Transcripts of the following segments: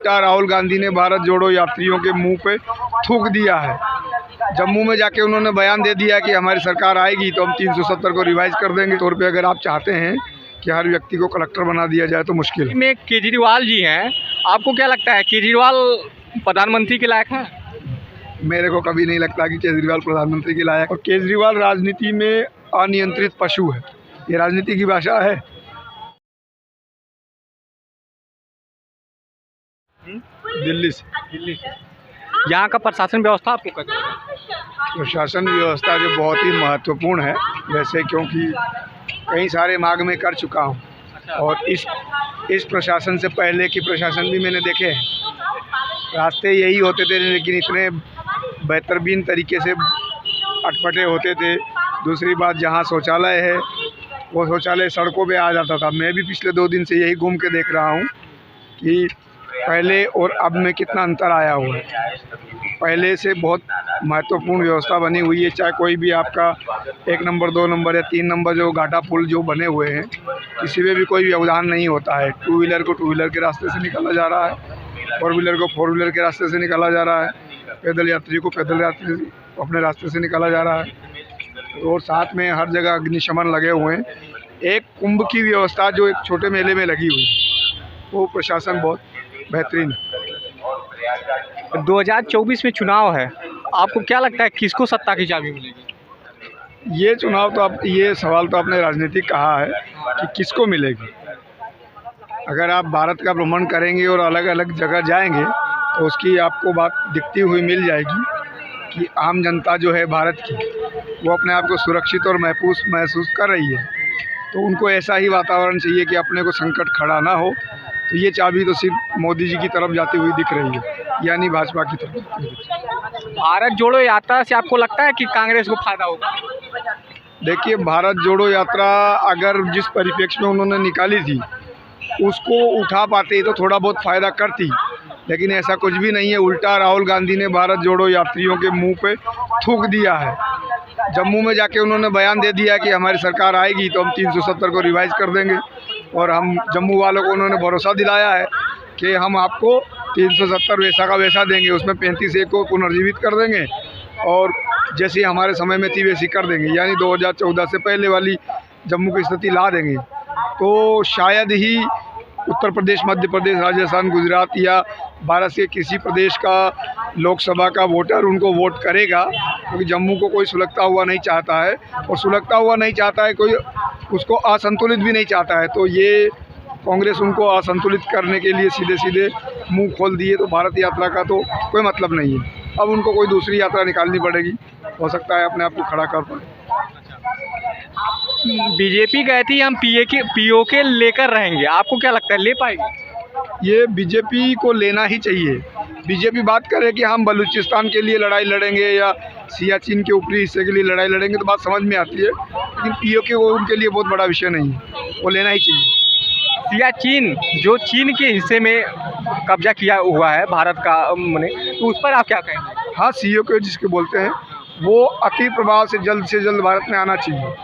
राहुल गांधी ने भारत जोड़ो यात्रियों के मुंह पे थूक दिया है। जम्मू में जाके उन्होंने बयान दे दिया कि हमारी सरकार आएगी तो हम 370 को रिवाइज कर देंगे। तौर पे अगर आप चाहते हैं कि हर व्यक्ति को कलेक्टर बना दिया जाए तो मुश्किल में केजरीवाल जी हैं, आपको क्या लगता है केजरीवाल प्रधानमंत्री के लायक हैं? मेरे को कभी नहीं लगता कि केजरीवाल प्रधानमंत्री के लायक। और केजरीवाल राजनीति में अनियंत्रित पशु है। ये राजनीति की भाषा है। दिल्ली से यहाँ का प्रशासन व्यवस्था आपको कैसा लगा? प्रशासन व्यवस्था जो बहुत ही महत्वपूर्ण है वैसे, क्योंकि कई सारे मार्ग में कर चुका हूँ और इस प्रशासन से पहले के प्रशासन भी मैंने देखे हैं। रास्ते यही होते थे लेकिन इतने बेहतरीन तरीके से अटपटे होते थे। दूसरी बात, जहाँ शौचालय है वो शौचालय सड़कों पे आ जाता था। मैं भी पिछले 2 दिन से यही घूम के देख रहा हूँ कि पहले और अब में कितना अंतर आया हुआ है। पहले से बहुत महत्वपूर्ण व्यवस्था बनी हुई है। चाहे कोई भी आपका 1 नंबर 2 नंबर या 3 नंबर जो घाटा पुल जो बने हुए हैं, किसी में भी कोई व्यवधान नहीं होता है। 2 व्हीलर को 2 व्हीलर के रास्ते से निकाला जा रहा है, 4 व्हीलर को 4 व्हीलर के रास्ते से निकाला जा रहा है, पैदल यात्री को पैदल यात्री अपने रास्ते से निकाला जा रहा है। और साथ में हर जगह अग्निशमन लगे हुए हैं। एक कुंभ की व्यवस्था जो एक छोटे मेले में लगी हुई, वो प्रशासन बहुत बेहतरीन है। 2024 में चुनाव है, आपको क्या लगता है किसको सत्ता की चाबी मिलेगी? ये चुनाव तो आप, ये सवाल तो आपने राजनीतिक कहा है कि किसको मिलेगी। अगर आप भारत का भ्रमण करेंगे और अलग अलग जगह जाएंगे तो उसकी आपको बात दिखती हुई मिल जाएगी कि आम जनता जो है भारत की, वो अपने आप को सुरक्षित और महसूस कर रही है। तो उनको ऐसा ही वातावरण चाहिए कि अपने को संकट खड़ा ना हो। तो ये चाबी तो सिर्फ मोदी जी की तरफ जाती हुई दिख रही है, यानी भाजपा की तरफ। भारत जोड़ो यात्रा से आपको लगता है कि कांग्रेस को फायदा होगा? देखिए, भारत जोड़ो यात्रा अगर जिस परिप्रेक्ष्य में उन्होंने निकाली थी उसको उठा पाते तो थोड़ा बहुत फ़ायदा करती, लेकिन ऐसा कुछ भी नहीं है। उल्टा राहुल गांधी ने भारत जोड़ो यात्रियों के मुंह पे थूक दिया है। जम्मू में जाके उन्होंने बयान दे दिया कि हमारी सरकार आएगी तो हम 370 को रिवाइज कर देंगे। और हम जम्मू वालों को उन्होंने भरोसा दिलाया है कि हम आपको 370 वैसा का वैसा देंगे, उसमें 35 को पुनर्जीवित कर देंगे और जैसी हमारे समय में थी वैसी कर देंगे, यानी 2014 से पहले वाली जम्मू की स्थिति ला देंगे। तो शायद ही उत्तर प्रदेश, मध्य प्रदेश, राजस्थान, गुजरात या भारत के किसी प्रदेश का लोकसभा का वोटर उनको वोट करेगा, क्योंकि जम्मू को कोई सुलगता हुआ नहीं चाहता है और सुलगता हुआ नहीं चाहता है कोई, उसको असंतुलित भी नहीं चाहता है। तो ये कांग्रेस उनको असंतुलित करने के लिए सीधे सीधे मुंह खोल दिए। तो भारत यात्रा का तो कोई मतलब नहीं है। अब उनको कोई दूसरी यात्रा निकालनी पड़ेगी, हो सकता है अपने आप को खड़ा कर पाए। बीजेपी कहती है हम पीओके लेकर रहेंगे, आपको क्या लगता है ले पाएगी? ये बीजेपी को लेना ही चाहिए। बीजेपी बात करे कि हम बलूचिस्तान के लिए लड़ाई लड़ेंगे या सियाचिन के ऊपरी हिस्से के लिए लड़ाई लड़ेंगे तो बात समझ में आती है, लेकिन पीओके वो उनके लिए बहुत बड़ा विषय नहीं है, वो लेना ही चाहिए। सियाचिन जो चीन के हिस्से में कब्जा किया हुआ है भारत का ने, तो उस पर आप क्या कहेंगे? हाँ, सीओके जिसके बोलते हैं, वो अति प्रभाव से जल्द भारत में आना चाहिए।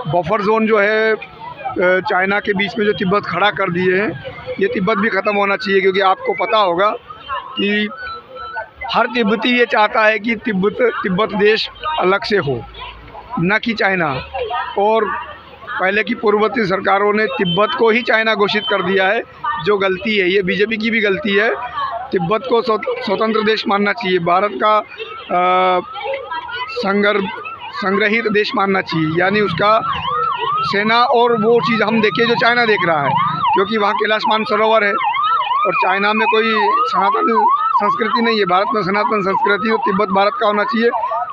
बफर जोन जो है चाइना के बीच में जो तिब्बत खड़ा कर दिए हैं, ये तिब्बत भी ख़त्म होना चाहिए। क्योंकि आपको पता होगा कि हर तिब्बती ये चाहता है कि तिब्बत देश अलग से हो, न कि चाइना। और पहले की पूर्ववर्ती सरकारों ने तिब्बत को ही चाइना घोषित कर दिया है, जो गलती है। ये बीजेपी की भी गलती है। तिब्बत को स्वतंत्र देश मानना चाहिए, भारत का संग्रहित देश मानना चाहिए, यानी उसका सेना और वो चीज़ हम देखिए जो चाइना देख रहा है, क्योंकि वहाँ कैलाश मानसरोवर है और चाइना में कोई सनातन संस्कृति नहीं है। भारत में सनातन संस्कृति तो तिब्बत भारत का होना चाहिए,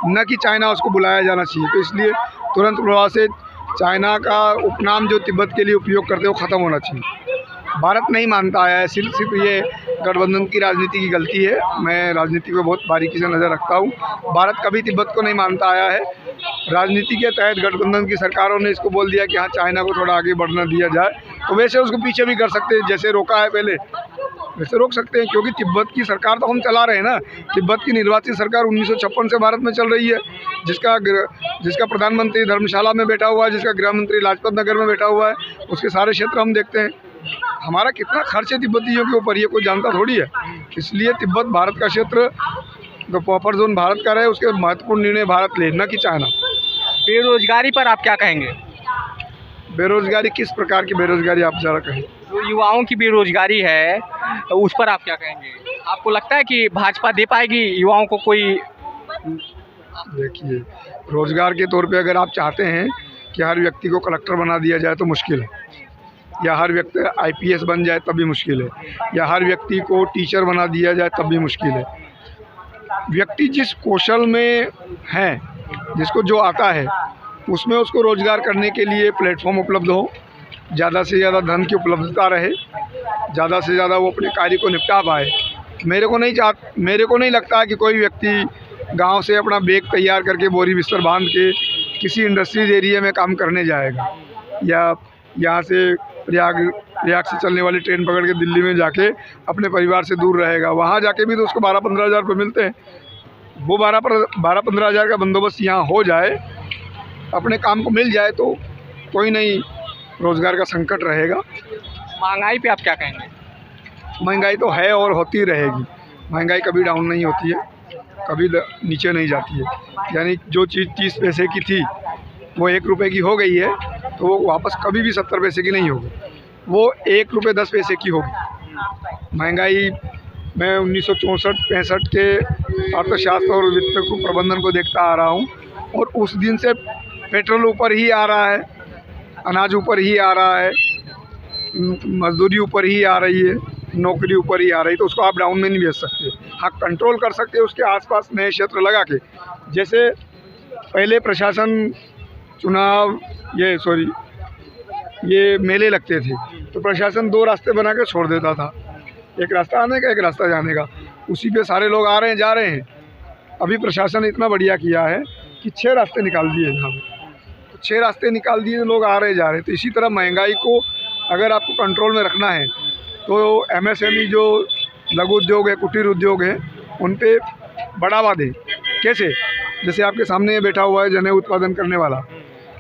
न कि चाइना उसको बुलाया जाना चाहिए। तो इसलिए तुरंत प्रभाव से चाइना का उपनाम जो तिब्बत के लिए उपयोग करते हैं वो ख़त्म होना चाहिए। भारत नहीं मानता आया है, सिर्फ ये गठबंधन की राजनीति की गलती है। मैं राजनीति को बहुत बारीकी से नज़र रखता हूँ। भारत कभी तिब्बत को नहीं मानता आया है। राजनीति के तहत गठबंधन की सरकारों ने इसको बोल दिया कि हाँ, चाइना को थोड़ा आगे बढ़ना दिया जाए, तो वैसे उसको पीछे भी कर सकते हैं। जैसे रोका है पहले, वैसे रोक सकते हैं, क्योंकि तिब्बत की सरकार तो हम चला रहे हैं ना। तिब्बत की निर्वाचित सरकार 1956 से भारत में चल रही है, जिसका प्रधानमंत्री धर्मशाला में बैठा हुआ है, जिसका गृह मंत्री लाजपत नगर में बैठा हुआ है, उसके सारे क्षेत्र हम देखते हैं। हमारा कितना खर्च है तिब्बतियों के ऊपर, ये कोई जानता थोड़ी है। इसलिए तिब्बत भारत का क्षेत्र, जो बफर जोन भारत का रहे, उसके महत्वपूर्ण निर्णय भारत ले, न कि चाइना। बेरोजगारी पर आप क्या कहेंगे? बेरोजगारी किस प्रकार की बेरोजगारी, आप ज़रा कहें। जो युवाओं की बेरोजगारी है तो उस पर आप क्या कहेंगे? आपको लगता है कि भाजपा दे पाएगी युवाओं को कोई? देखिए, रोजगार के तौर पे अगर आप चाहते हैं कि हर व्यक्ति को कलेक्टर बना दिया जाए तो मुश्किल है, या हर व्यक्ति आईपीएस बन जाए तब भी मुश्किल है, या हर व्यक्ति को टीचर बना दिया जाए तब भी मुश्किल है। व्यक्ति जिस कौशल में है, जिसको जो आता है, उसमें उसको रोज़गार करने के लिए प्लेटफॉर्म उपलब्ध हो, ज़्यादा से ज़्यादा धन की उपलब्धता रहे, ज़्यादा से ज़्यादा वो अपने कार्य को निपटा पाए। मेरे को नहीं लगता कि कोई व्यक्ति गांव से अपना बैग तैयार करके बोरी बिस्तर बांध के किसी इंडस्ट्रीज एरिया में काम करने जाएगा, या यहाँ से प्रयाग से चलने वाली ट्रेन पकड़ के दिल्ली में जाके अपने परिवार से दूर रहेगा। वहाँ जाके भी तो उसको 12-15 हज़ार रुपये मिलते हैं। वो 12-15 हज़ार का बंदोबस्त यहाँ हो जाए, अपने काम को मिल जाए, तो कोई नहीं रोज़गार का संकट रहेगा। महंगाई पे आप क्या कहेंगे? महंगाई तो है और होती रहेगी। महंगाई कभी डाउन नहीं होती है, कभी नीचे नहीं जाती है। यानी जो चीज़ 30 पैसे की थी वो 1 रुपये की हो गई है, तो वो वापस कभी भी 70 पैसे की नहीं होगी, वो 1 रुपये 10 पैसे की होगी। महंगाई मैं 1964-65 के अर्थशास्त्र और वित्त को प्रबंधन को देखता आ रहा हूँ, और उस दिन से पेट्रोल ऊपर ही आ रहा है, अनाज ऊपर ही आ रहा है, मजदूरी ऊपर ही आ रही है, नौकरी ऊपर ही आ रही है। तो उसको आप डाउन में नहीं भेज सकते। हाँ, कंट्रोल कर सकते हैं उसके आसपास नए क्षेत्र लगा के। जैसे पहले प्रशासन चुनाव ये मेले लगते थे, तो प्रशासन 2 रास्ते बना के छोड़ देता था, एक रास्ता आने का, एक रास्ता जाने का। उसी पे सारे लोग आ रहे हैं, जा रहे हैं। अभी प्रशासन इतना बढ़िया किया है कि 6 रास्ते निकाल दिए यहाँ पर, तो 6 रास्ते निकाल दिए, लोग आ रहे जा रहे हैं। तो इसी तरह महंगाई को अगर आपको कंट्रोल में रखना है तो एमएसएमई जो लघु उद्योग है, कुटीर उद्योग है, उन पे बढ़ावा दें। कैसे? जैसे आपके सामने ये बैठा हुआ है जनेऊ उत्पादन करने वाला,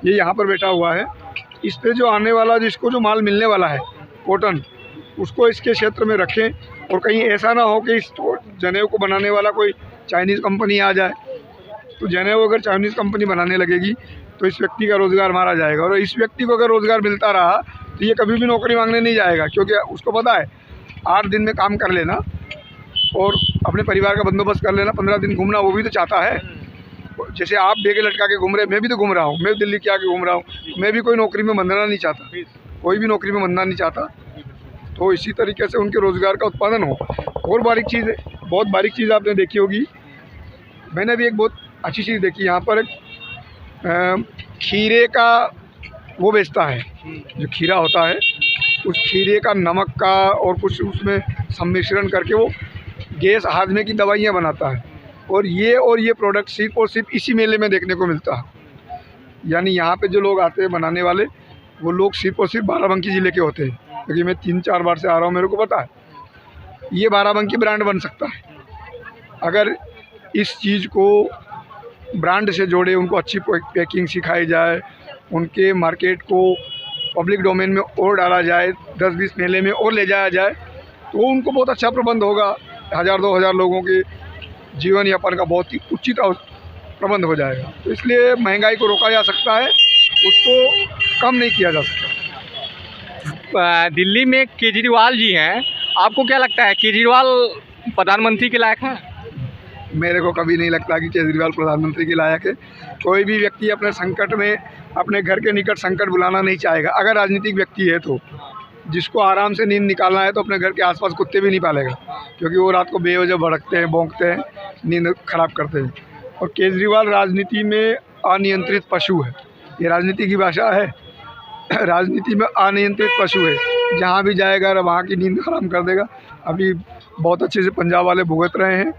ये यहाँ पर बैठा हुआ है। इस पे जो आने वाला, जिसको जो माल मिलने वाला है कॉटन, उसको इसके क्षेत्र में रखें, और कहीं ऐसा ना हो कि इस जनेऊ को बनाने वाला कोई चाइनीज़ कंपनी आ जाए। तो जनेऊ अगर चाइनीज़ कंपनी बनाने लगेगी तो इस व्यक्ति का रोज़गार मारा जाएगा, और इस व्यक्ति को अगर रोज़गार मिलता रहा तो ये कभी भी नौकरी मांगने नहीं जाएगा, क्योंकि उसको पता है 8 दिन में काम कर लेना और अपने परिवार का बंदोबस्त कर लेना, 15 दिन घूमना वो भी तो चाहता है। जैसे आप बेगे लटका के घूम रहे हैं, मैं भी तो घूम रहा हूँ, मैं दिल्ली के आके घूम रहा हूँ, मैं भी कोई नौकरी में बंधना नहीं चाहता, कोई भी नौकरी में बंधना नहीं चाहता। तो इसी तरीके से उनके रोज़गार का उत्पादन हो। और बहुत बारीक चीज़ आपने देखी होगी, मैंने भी एक बहुत अच्छी चीज़ देखी। यहाँ पर खीरे का वो बेचता है, जो खीरा होता है, उस खीरे का नमक का और कुछ उसमें सम्मिश्रण करके वो गैस हाजमे की दवाइयाँ बनाता है, और ये प्रोडक्ट सिर्फ और सिर्फ इसी मेले में देखने को मिलता है। यानी यहाँ पे जो लोग आते हैं बनाने वाले, वो लोग सिर्फ और सिर्फ बाराबंकी ज़िले के होते हैं, क्योंकि मैं 3-4 बार से आ रहा हूँ, मेरे को पता है। ये बाराबंकी ब्रांड बन सकता है अगर इस चीज़ को ब्रांड से जोड़े, उनको अच्छी पैकिंग सिखाई जाए, उनके मार्केट को पब्लिक डोमेन में और डाला जाए, 10-20 मेले में और ले जाया जाए, तो उनको बहुत अच्छा प्रबंध होगा। 1000-2000 लोगों के जीवन यापन का बहुत ही उचित प्रबंध हो जाएगा। तो इसलिए महंगाई को रोका जा सकता है, उसको कम नहीं किया जा सकता। दिल्ली में केजरीवाल जी हैं, आपको क्या लगता है केजरीवाल प्रधानमंत्री के लायक हैं? मेरे को कभी नहीं लगता कि केजरीवाल प्रधानमंत्री के लायक है। कोई भी व्यक्ति अपने संकट में अपने घर के निकट संकट बुलाना नहीं चाहेगा। अगर राजनीतिक व्यक्ति है तो जिसको आराम से नींद निकालना है, तो अपने घर के आसपास कुत्ते भी नहीं पालेगा, क्योंकि वो रात को बेवजह भड़कते हैं, भौंकते हैं, नींद खराब करते हैं। और केजरीवाल राजनीति में अनियंत्रित पशु है, ये राजनीति की भाषा है। राजनीति में अनियंत्रित पशु है, जहाँ भी जाएगा वहाँ की नींद खराब कर देगा। अभी बहुत अच्छे से पंजाब वाले भुगत रहे हैं,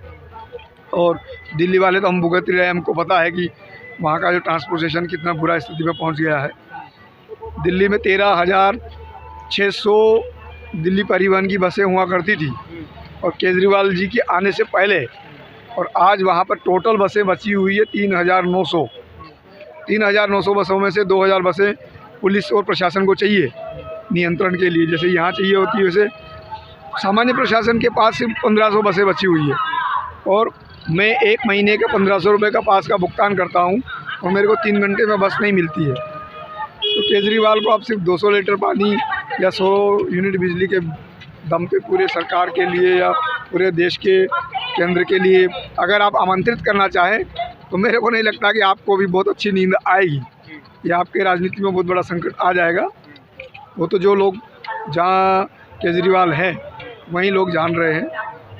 और दिल्ली वाले तो हम भुगत ही रहे हैं। हमको पता है कि वहाँ का जो ट्रांसपोर्टेशन कितना बुरा स्थिति में पहुँच गया है। दिल्ली में 13,600 दिल्ली परिवहन की बसें हुआ करती थी, और केजरीवाल जी के आने से पहले, और आज वहाँ पर टोटल बसें बची हुई है 3,900। 3,900 बसों में से 2,000 बसें पुलिस और प्रशासन को चाहिए, नियंत्रण के लिए जैसे यहाँ चाहिए होती है, वैसे सामान्य प्रशासन के पास सिर्फ 1500 बसें बची हुई है और मैं 1 महीने के 1500 रुपये का पास का भुगतान करता हूँ और मेरे को 3 घंटे में बस नहीं मिलती है। तो केजरीवाल को आप सिर्फ 200 लीटर पानी या 100 यूनिट बिजली के दम पे पूरे सरकार के लिए या पूरे देश के केंद्र के लिए अगर आप आमंत्रित करना चाहें तो मेरे को नहीं लगता कि आपको भी बहुत अच्छी नींद आएगी या आपके राजनीति में बहुत बड़ा संकट आ जाएगा। वो तो जो लोग जहाँ केजरीवाल है वहीं लोग जान रहे हैं,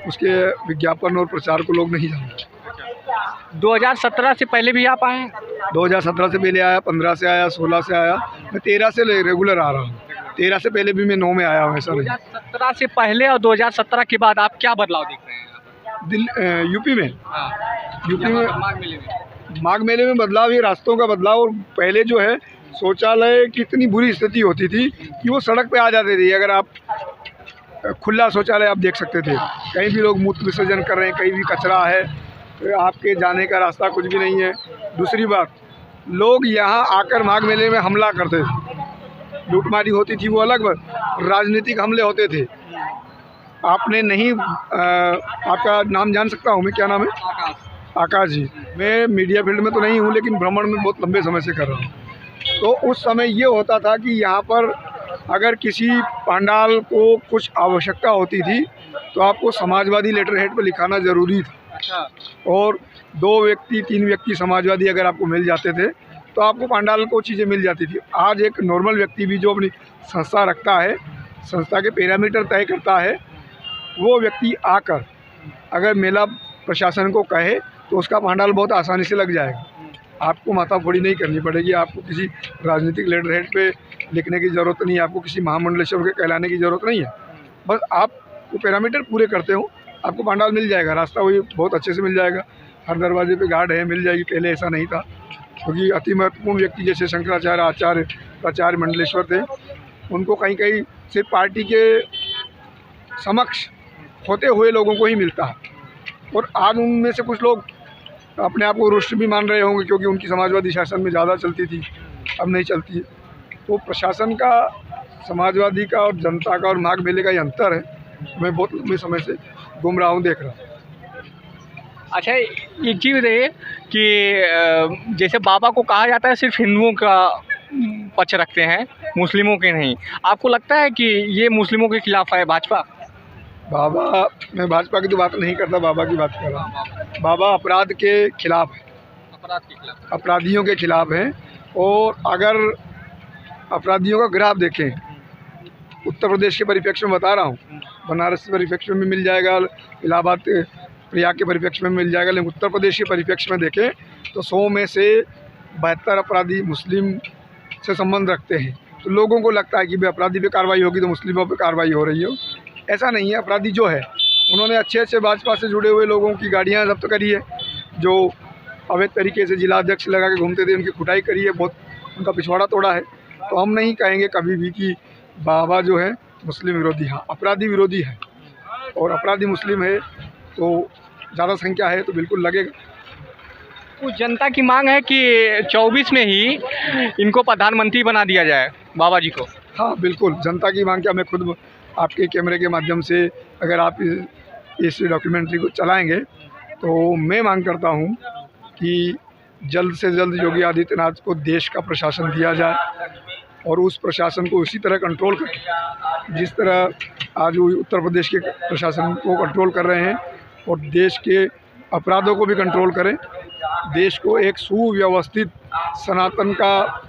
उसके विज्ञापन और प्रचार को लोग नहीं जान रहे। 2017 से पहले भी आप आए हैं? 2017 से पहले आया, 15 से आया, 16 से आया, मैं 13 से रेगुलर आ रहा हूँ। 13 से पहले भी मैं 9 में आया हूँ, ऐसा नहीं। 2017 से पहले और 2017 के बाद आप क्या बदलाव देख रहे हैं? यूपी में यूपी में माघ मेले में बदलाव, ये रास्तों का बदलाव। और पहले जो है शौचालय की इतनी बुरी स्थिति होती थी कि वो सड़क पे आ जाते थे। अगर आप खुला शौचालय आप देख सकते थे, कहीं भी लोग मूत्र विसर्जन कर रहे हैं, कहीं भी कचरा है, तो आपके जाने का रास्ता कुछ भी नहीं है। दूसरी बात, लोग यहाँ आकर माघ मेले में हमला करते थे, लूटमारी होती थी, वो अलग बात। राजनीतिक हमले होते थे। आपने नहीं आपका नाम जान सकता हूँ मैं, क्या नाम है? आकाश जी। मैं मीडिया फील्ड में तो नहीं हूँ लेकिन भ्रमण में बहुत लंबे समय से कर रहा हूँ। तो उस समय ये होता था कि यहाँ पर अगर किसी पंडाल को कुछ आवश्यकता होती थी तो आपको समाजवादी लेटर हेड पर लिखाना ज़रूरी था। और 2 व्यक्ति 3 व्यक्ति समाजवादी अगर आपको मिल जाते थे तो आपको पंडाल को चीज़ें मिल जाती थी। आज एक नॉर्मल व्यक्ति भी जो अपनी संस्था रखता है, संस्था के पैरामीटर तय करता है, वो व्यक्ति आकर अगर मेला प्रशासन को कहे तो उसका पंडाल बहुत आसानी से लग जाएगा। आपको माथाफोड़ी नहीं करनी पड़ेगी, आपको किसी राजनीतिक लेटर हेड पे लिखने की ज़रूरत नहीं है, आपको किसी महामंडलेश्वर के कहलाने की ज़रूरत नहीं है। बस आप वो पैरामीटर पूरे करते हो, आपको पंडाल मिल जाएगा, रास्ता वही बहुत अच्छे से मिल जाएगा। हर दरवाजे पे गार्ड है, मिल जाएगी। पहले ऐसा नहीं था, क्योंकि अति महत्वपूर्ण व्यक्ति जैसे शंकराचार्य, आचार्य, प्राचार्य, मंडलेश्वर थे, उनको कहीं कहीं सिर्फ पार्टी के समक्ष होते हुए लोगों को ही मिलता है। और आज उनमें से कुछ लोग अपने आप को रुष्ट भी मान रहे होंगे क्योंकि उनकी समाजवादी शासन में ज़्यादा चलती थी, अब नहीं चलती है। तो प्रशासन का, समाजवादी का और जनता का और माघ मेले का ये अंतर है। मैं बहुत लंबे समय से घूम रहा हूँ, देख रहा हूँ। अच्छा, एक चीज़ बताइए कि जैसे बाबा को कहा जाता है सिर्फ हिंदुओं का पक्ष रखते हैं, मुस्लिमों के नहीं। आपको लगता है कि ये मुस्लिमों के खिलाफ है भाजपा? बाबा, मैं भाजपा की तो बात नहीं करता, बाबा की बात कर रहा हूँ। बाबा अपराध के खिलाफ है, अपराध के खिलाफ, अपराधियों के खिलाफ है। और अगर अपराधियों का ग्राफ देखें, उत्तर प्रदेश के परिप्रेक्ष्य में बता रहा हूँ, बनारस के परिप्रेक्ष्य में मिल जाएगा, इलाहाबाद प्रयाग के परिप्रेक्ष्य में मिल जाएगा, लेकिन उत्तर प्रदेश के परिप्रेक्ष्य में देखें तो 100 में से 72 अपराधी मुस्लिम से संबंध रखते हैं। तो लोगों को लगता है कि भाई अपराधी पे कार्रवाई होगी तो मुस्लिमों पे कार्रवाई हो रही हो। ऐसा नहीं है। अपराधी जो है उन्होंने अच्छे अच्छे भाजपा से जुड़े हुए लोगों की गाड़ियाँ जब्त करी है, जो अवैध तरीके से जिला अध्यक्ष लगा के घूमते थे, उनकी कुटाई करी है, बहुत उनका पिछवाड़ा तोड़ा है। तो हम नहीं कहेंगे कभी भी कि बाबा जो है मुस्लिम विरोधी, हाँ अपराधी विरोधी है। और अपराधी मुस्लिम है तो ज़्यादा संख्या है तो बिल्कुल लगेगा। कुछ जनता की मांग है कि 24 में ही इनको प्रधानमंत्री बना दिया जाए, बाबा जी को। हाँ बिल्कुल, जनता की मांग क्या, मैं खुद आपके कैमरे के माध्यम से अगर आप इस डॉक्यूमेंट्री को चलाएंगे तो मैं मांग करता हूँ कि जल्द से जल्द योगी आदित्यनाथ को देश का प्रशासन दिया जाए और उस प्रशासन को उसी तरह कंट्रोल करें जिस तरह आज वो उत्तर प्रदेश के प्रशासन को कंट्रोल कर रहे हैं, और देश के अपराधों को भी कंट्रोल करें। देश को एक सुव्यवस्थित सनातन का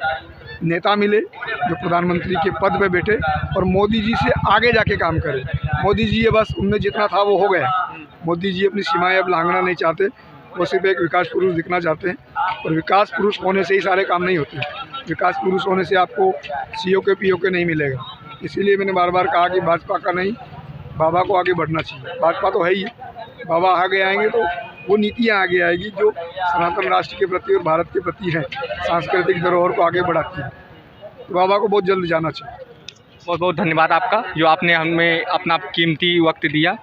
नेता मिले जो प्रधानमंत्री के पद पे बैठे और मोदी जी से आगे जाके काम करे। मोदी जी ये बस उनमें जितना था वो हो गया। मोदी जी अपनी सीमाएं अब लांघना नहीं चाहते, वो सिर्फ एक विकास पुरुष दिखना चाहते हैं। और विकास पुरुष होने से ही सारे काम नहीं होते, विकास पुरुष होने से आपको COK POK नहीं मिलेगा। इसीलिए मैंने बार बार कहा कि भाजपा का नहीं, बाबा को आगे बढ़ना चाहिए। भाजपा तो है ही, बाबा आगे आएंगे तो वो नीतियाँ आगे आएगी जो सनातन राष्ट्र के प्रति और भारत के प्रति है, सांस्कृतिक धरोहर को आगे बढ़ाती है। तो बाबा को बहुत जल्द जाना चाहिए। बहुत बहुत धन्यवाद आपका, जो आपने हमें अपना कीमती वक्त दिया।